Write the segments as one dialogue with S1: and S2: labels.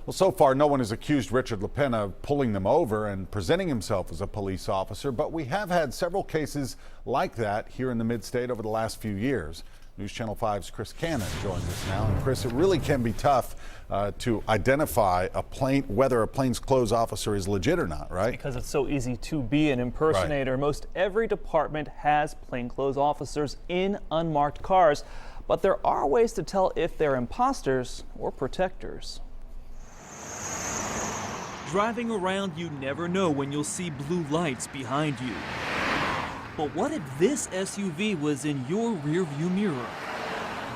S1: Well, so far, no one has accused Richard LePen of pulling them over and presenting himself as a police officer, but we have had several cases like that here in the mid-state over the last few years. News Channel 5's Chris Cannon joins us now. And Chris, it really can be tough to identify whether a plainclothes officer is legit or not, right?
S2: Because it's so easy to be an impersonator. Right. Most every department has plainclothes officers in unmarked cars, but there are ways to tell if they're imposters or protectors.
S3: Driving around, you never know when you'll see blue lights behind you. But what if this SUV was in your rearview mirror?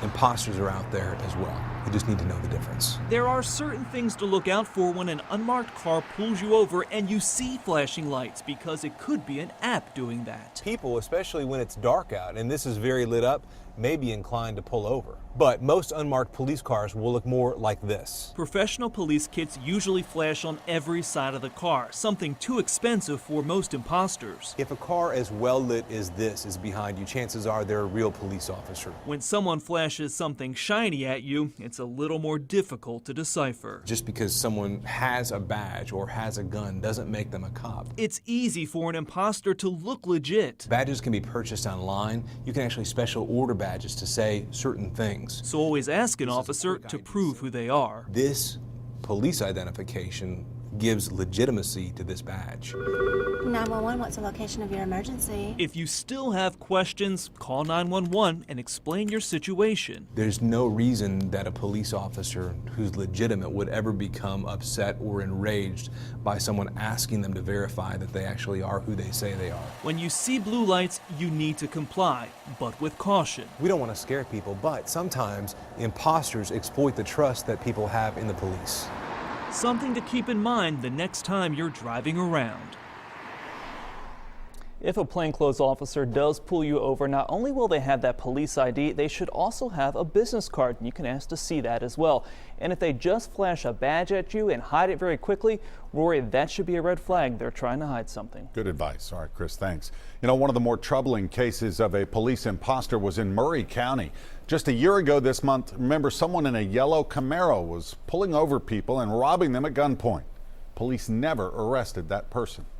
S4: Imposters are out there as well. You just need to know the difference.
S3: There are certain things to look out for when an unmarked car pulls you over and you see flashing lights, because it could be an app doing that.
S4: People, especially when it's dark out and this is very lit up, may be inclined to pull over. But most unmarked police cars will look more like this.
S3: Professional police kits usually flash on every side of the car, something too expensive for most imposters.
S4: If a car as well lit as this is behind you, chances are they're a real police officer.
S3: When someone flashes something shiny at you, it's a little more difficult to decipher.
S4: Just because someone has a badge or has a gun doesn't make them a cop.
S3: It's easy for an imposter to look legit.
S4: Badges can be purchased online. You can actually special order badges to say certain things.
S3: So always ask an officer to prove who they are.
S4: This police identification gives legitimacy to this badge.
S5: 911, what's the location of your emergency?
S3: If you still have questions, call 911 and explain your situation.
S4: There's no reason that a police officer who's legitimate would ever become upset or enraged by someone asking them to verify that they actually are who they say they are.
S3: When you see blue lights, you need to comply, but with caution.
S4: We don't want to scare people, but sometimes imposters exploit the trust that people have in the police.
S3: Something to keep in mind the next time you're driving around.
S2: If a plainclothes officer does pull you over, not only will they have that police ID, they should also have a business card. You can ask to see that as well. And if they just flash a badge at you and hide it very quickly, Rory, that should be a red flag. They're trying to hide something.
S1: Good advice. All right, Chris, thanks. You know, one of the more troubling cases of a police imposter was in Murray County. Just a year ago this month, remember, someone in a yellow Camaro was pulling over people and robbing them at gunpoint. Police never arrested that person.